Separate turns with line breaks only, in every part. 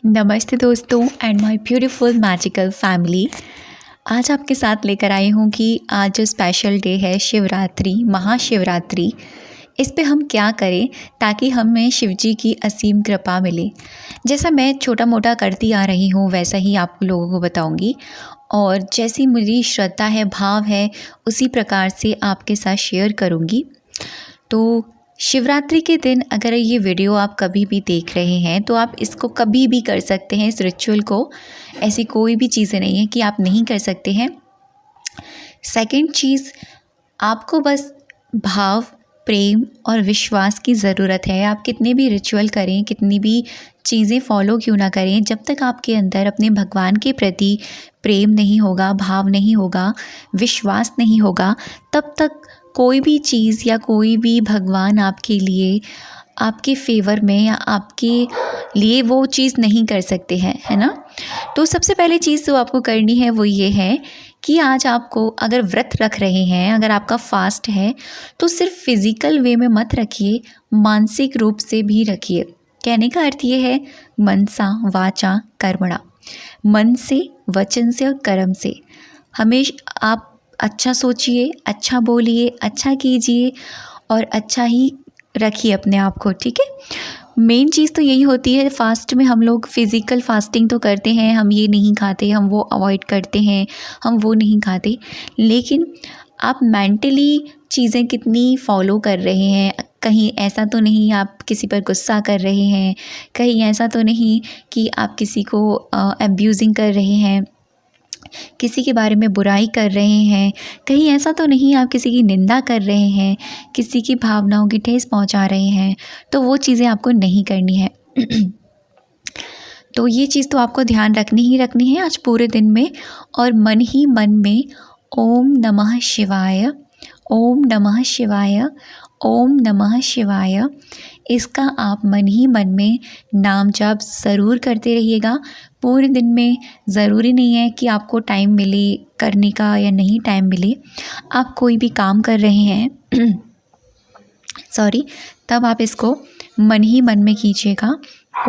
नमस्ते दोस्तों and my beautiful magical family. आज आपके साथ लेकर आई हूँ कि आज जो स्पेशल डे है शिवरात्रि, महाशिवरात्रि, इस पे हम क्या करें ताकि हमें शिव जी की असीम कृपा मिले। जैसा मैं छोटा मोटा करती आ रही हूँ वैसा ही आप लोगों को बताऊँगी और जैसी मेरी श्रद्धा है, भाव है, उसी प्रकार से आपके साथ शेयर करूँगी। तो शिवरात्रि के दिन अगर ये वीडियो आप कभी भी देख रहे हैं तो आप इसको कभी भी कर सकते हैं, इस रिचुअल को। ऐसी कोई भी चीज़ें नहीं है कि आप नहीं कर सकते हैं। सेकंड चीज़, आपको बस भाव, प्रेम और विश्वास की ज़रूरत है। आप कितने भी रिचुअल करें, कितनी भी चीज़ें फॉलो क्यों ना करें, जब तक आपके अंदर अपने भगवान के प्रति प्रेम नहीं होगा, भाव नहीं होगा, विश्वास नहीं होगा, तब तक कोई भी चीज़ या कोई भी भगवान आपके लिए, आपके फेवर में या आपके लिए वो चीज़ नहीं कर सकते हैं, है ना। तो सबसे पहले चीज़ जो आपको करनी है वो ये है कि आज आपको अगर व्रत रख रहे हैं, अगर आपका फास्ट है, तो सिर्फ फिज़िकल वे में मत रखिए, मानसिक रूप से भी रखिए। कहने का अर्थ ये है मनसा वाचा कर्मणा, मन से, वचन से और कर्म से हमेशा आप अच्छा सोचिए, अच्छा बोलिए, अच्छा कीजिए और अच्छा ही रखिए अपने आप को, ठीक है। मेन चीज़ तो यही होती है। फास्ट में हम लोग फिज़िकल फास्टिंग तो करते हैं, हम ये नहीं खाते, हम वो अवॉइड करते हैं, हम वो नहीं खाते, लेकिन आप मेंटली चीज़ें कितनी फॉलो कर रहे हैं। कहीं ऐसा तो नहीं आप किसी पर गुस्सा कर रहे हैं, कहीं ऐसा तो नहीं कि आप किसी को अब्यूज़िंग कर रहे हैं, किसी के बारे में बुराई कर रहे हैं, कहीं ऐसा तो नहीं आप किसी की निंदा कर रहे हैं, किसी की भावनाओं की ठेस पहुंचा रहे हैं, तो वो चीज़ें आपको नहीं करनी है। तो ये चीज़ तो आपको ध्यान रखनी है आज पूरे दिन में, और मन ही मन में ओम नमः शिवाय, ओम नमः शिवाय, ओम नमः शिवाय, इसका आप मन ही मन में नाम जाप ज़रूर करते रहिएगा पूरे दिन में। ज़रूरी नहीं है कि आपको टाइम मिले करने का या नहीं टाइम मिले, आप कोई भी काम कर रहे हैं सॉरी, तब आप इसको मन ही मन में कीजिएगा।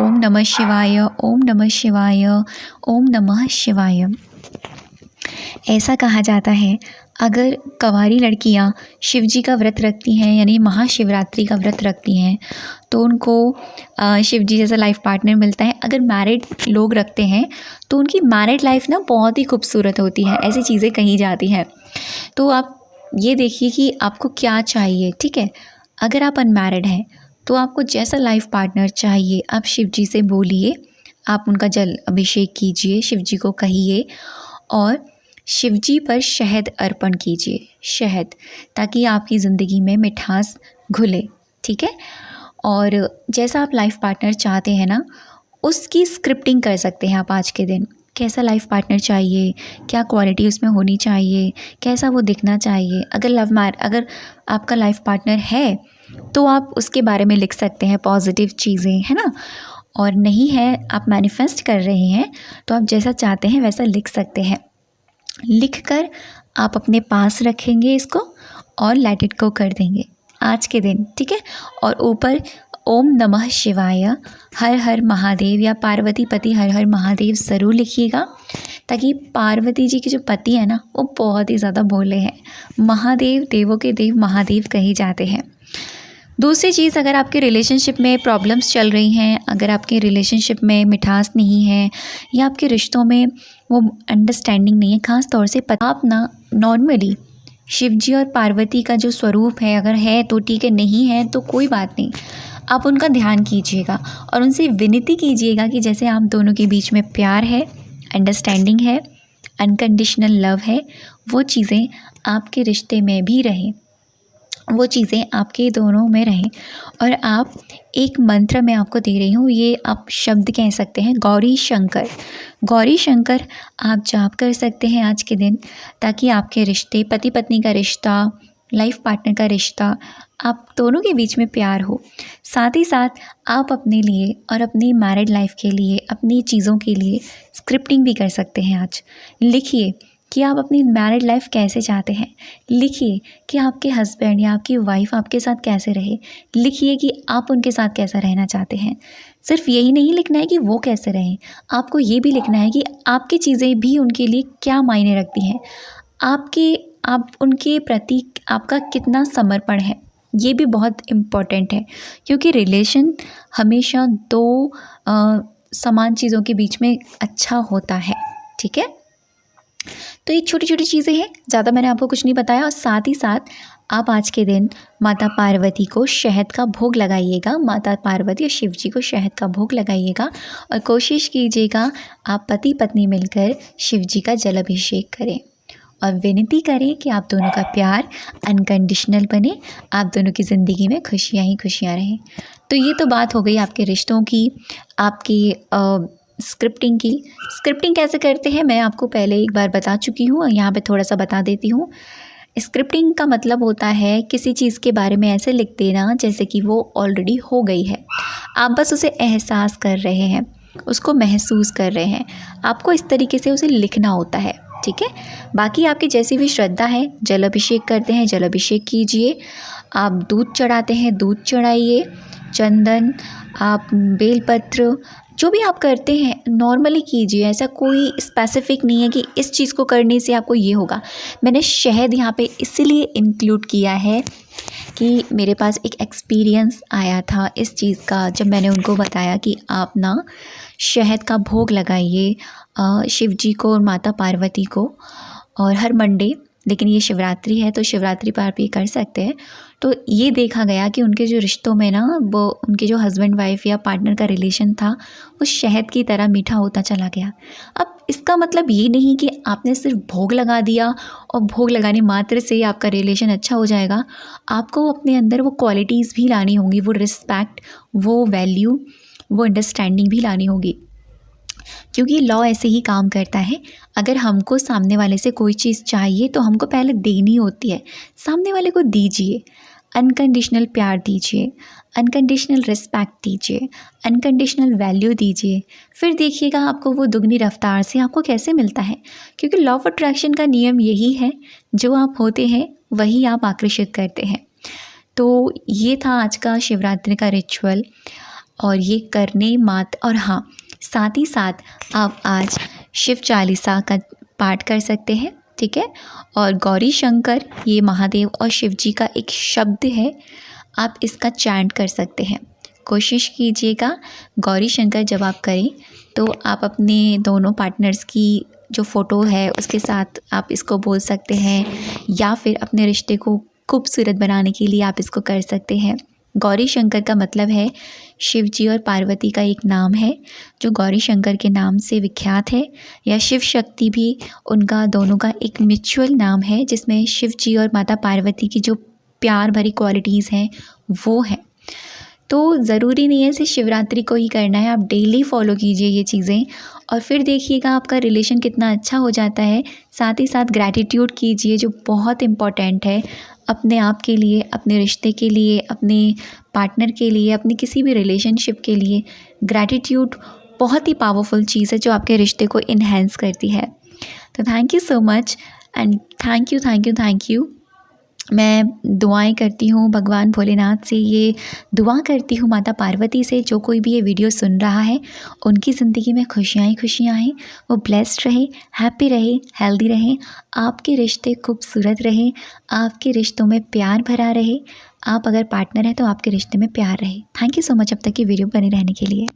ओम नमः शिवाय, ओम नमः शिवाय, ओम नमः शिवाय। ऐसा कहा जाता है अगर कंवारी लड़कियां शिव जी का व्रत रखती हैं, यानी महाशिवरात्रि का व्रत रखती हैं, तो उनको शिव जी जैसा लाइफ पार्टनर मिलता है। अगर मैरिड लोग रखते हैं तो उनकी मैरिड लाइफ ना बहुत ही खूबसूरत होती है, ऐसी चीज़ें कही जाती हैं। तो आप ये देखिए कि आपको क्या चाहिए, ठीक है। अगर आप अनमैरिड हैं तो आपको जैसा लाइफ पार्टनर चाहिए आप शिव जी से बोलिए, आप उनका जल अभिषेक कीजिए, शिव जी को कहिए और शिव जी पर शहद अर्पण कीजिए, शहद, ताकि आपकी ज़िंदगी में मिठास घुले, ठीक है। और जैसा आप लाइफ पार्टनर चाहते हैं ना, उसकी स्क्रिप्टिंग कर सकते हैं आप आज के दिन। कैसा लाइफ पार्टनर चाहिए, क्या क्वालिटी उसमें होनी चाहिए, कैसा वो दिखना चाहिए। अगर आपका लाइफ पार्टनर है तो आप उसके बारे में लिख सकते हैं पॉजिटिव चीज़ें, है ना। और नहीं है, आप मैनिफेस्ट कर रहे हैं, तो आप जैसा चाहते हैं वैसा लिख सकते हैं। लिखकर आप अपने पास रखेंगे इसको और लेट इट गो कर देंगे आज के दिन, ठीक है। और ऊपर ओम नमः शिवाय, हर हर महादेव या पार्वती पति हर हर महादेव ज़रूर लिखिएगा, ताकि पार्वती जी के जो पति हैं ना वो बहुत ही ज़्यादा भोले हैं। महादेव देवों के देव महादेव कहे जाते हैं। दूसरी चीज़, अगर आपके रिलेशनशिप में प्रॉब्लम्स चल रही हैं, अगर आपके रिलेशनशिप में मिठास नहीं है या आपके रिश्तों में वो अंडरस्टैंडिंग नहीं है, ख़ास तौर से आप ना नॉर्मली शिव जी और पार्वती का जो स्वरूप है, अगर है तो ठीक है, नहीं है तो कोई बात नहीं, आप उनका ध्यान कीजिएगा और उनसे विनती कीजिएगा कि जैसे आप दोनों के बीच में प्यार है, अंडरस्टैंडिंग है, अनकंडीशनल लव है, वो चीज़ें आपके रिश्ते में भी रहें, वो चीज़ें आपके दोनों में रहें। और आप एक मंत्र मैं आपको दे रही हूँ, ये आप शब्द कह सकते हैं गौरी शंकर। गौरी शंकर आप जाप कर सकते हैं आज के दिन, ताकि आपके रिश्ते, पति पत्नी का रिश्ता, लाइफ पार्टनर का रिश्ता, आप दोनों के बीच में प्यार हो। साथ ही साथ आप अपने लिए और अपनी मैरिड लाइफ के लिए, अपनी चीज़ों के लिए स्क्रिप्टिंग भी कर सकते हैं। आज लिखिए कि आप अपनी मैरिड लाइफ कैसे चाहते हैं, लिखिए कि आपके हस्बैंड या आपकी वाइफ आपके साथ कैसे रहे, लिखिए कि आप उनके साथ कैसा रहना चाहते हैं। सिर्फ यही नहीं लिखना है कि वो कैसे रहें, आपको ये भी लिखना है कि आपकी चीज़ें भी उनके लिए क्या मायने रखती हैं, आप उनके प्रति आपका कितना समर्पण है, ये भी बहुत इम्पॉर्टेंट है। क्योंकि रिलेशन हमेशा दो समान चीज़ों के बीच में अच्छा होता है। ठीक है, तो ये छोटी छोटी चीज़ें हैं, ज़्यादा मैंने आपको कुछ नहीं बताया। और साथ ही साथ आप आज के दिन माता पार्वती को शहद का भोग लगाइएगा, माता पार्वती और शिव जी को शहद का भोग लगाइएगा। और कोशिश कीजिएगा आप पति पत्नी मिलकर शिव जी का जल अभिषेक करें और विनती करें कि आप दोनों का प्यार अनकंडीशनल बने, आप दोनों की ज़िंदगी में खुशियाँ ही खुशियाँ रहें। तो ये तो बात हो गई आपके रिश्तों की, आपकी स्क्रिप्टिंग की। स्क्रिप्टिंग कैसे करते हैं मैं आपको पहले एक बार बता चुकी हूँ, यहाँ पे थोड़ा सा बता देती हूँ। स्क्रिप्टिंग का मतलब होता है किसी चीज़ के बारे में ऐसे लिख देना जैसे कि वो ऑलरेडी हो गई है, आप बस उसे एहसास कर रहे हैं, उसको महसूस कर रहे हैं, आपको इस तरीके से उसे लिखना होता है। ठीक है, बाकी आपकी जैसी भी श्रद्धा है, जल अभिषेक करते हैं जल अभिषेक कीजिए, आप दूध चढ़ाते हैं दूध चढ़ाइए, चंदन, आप बेलपत्र, जो भी आप करते हैं नॉर्मली कीजिए। ऐसा कोई स्पेसिफिक नहीं है कि इस चीज़ को करने से आपको ये होगा। मैंने शहद यहाँ पे इसीलिए इंक्लूड किया है कि मेरे पास एक एक्सपीरियंस आया था इस चीज़ का, जब मैंने उनको बताया कि आप ना शहद का भोग लगाइए शिव जी को और माता पार्वती को, और हर मंडे, लेकिन ये शिवरात्रि है तो शिवरात्रि पर आप ये कर सकते हैं। तो ये देखा गया कि उनके जो रिश्तों में ना, वो उनके जो हस्बैंड वाइफ या पार्टनर का रिलेशन था वो शहद की तरह मीठा होता चला गया। अब इसका मतलब ये नहीं कि आपने सिर्फ भोग लगा दिया और भोग लगाने मात्र से आपका रिलेशन अच्छा हो जाएगा। आपको अपने अंदर वो क्वालिटीज़ भी लानी होंगी, वो रिस्पेक्ट, वो वैल्यू, वो अंडरस्टैंडिंग भी लानी होगी। क्योंकि लॉ ऐसे ही काम करता है, अगर हमको सामने वाले से कोई चीज़ चाहिए तो हमको पहले देनी होती है। सामने वाले को दीजिए, अनकंडीशनल प्यार दीजिए, अनकंडीशनल रिस्पेक्ट दीजिए, अनकंडीशनल वैल्यू दीजिए, फिर देखिएगा आपको वो दुगनी रफ्तार से आपको कैसे मिलता है। क्योंकि लॉ ऑफ अट्रैक्शन का नियम यही है, जो आप होते हैं वही आप आकर्षित करते हैं। तो ये था आज का शिवरात्रि का रिचुअल, और ये करने मात। और हाँ, साथ ही साथ आप आज शिव चालीसा का पाठ कर सकते हैं। ठीक है, और गौरी शंकर, ये महादेव और शिव जी का एक शब्द है, आप इसका चैंट कर सकते हैं। कोशिश कीजिएगा गौरी शंकर जब आप करें तो आप अपने दोनों पार्टनर्स की जो फ़ोटो है उसके साथ आप इसको बोल सकते हैं, या फिर अपने रिश्ते को खूबसूरत बनाने के लिए आप इसको कर सकते हैं। गौरी शंकर का मतलब है शिव जी और पार्वती का एक नाम है जो गौरी शंकर के नाम से विख्यात है, या शिव शक्ति भी उनका दोनों का एक म्यूचुअल नाम है, जिसमें शिव जी और माता पार्वती की जो प्यार भरी क्वालिटीज़ हैं वो है। तो ज़रूरी नहीं है सिर्फ शिवरात्रि को ही करना है, आप डेली फॉलो कीजिए ये चीज़ें और फिर देखिएगा आपका रिलेशन कितना अच्छा हो जाता है। साथ ही साथ ग्रैटिट्यूड कीजिए, जो बहुत इम्पॉर्टेंट है अपने आप के लिए, अपने रिश्ते के लिए, अपने पार्टनर के लिए, अपनी किसी भी रिलेशनशिप के लिए। ग्रैटिट्यूड बहुत ही पावरफुल चीज़ है जो आपके रिश्ते को इन्हेंस करती है। तो thank you so much and thank you. मैं दुआएं करती हूँ भगवान भोलेनाथ से, ये दुआ करती हूँ माता पार्वती से, जो कोई भी ये वीडियो सुन रहा है उनकी ज़िंदगी में खुशियाँ ही खुशियाँ आएँ, वो ब्लेस्ड रहे, हैप्पी रहे, हेल्दी रहें, आपके रिश्ते खूबसूरत रहें, आपके रिश्तों में प्यार भरा रहे। आप अगर पार्टनर हैं तो आपके रिश्ते में प्यार रहे। थैंक यू सो मच अब तक की वीडियो बने रहने के लिए।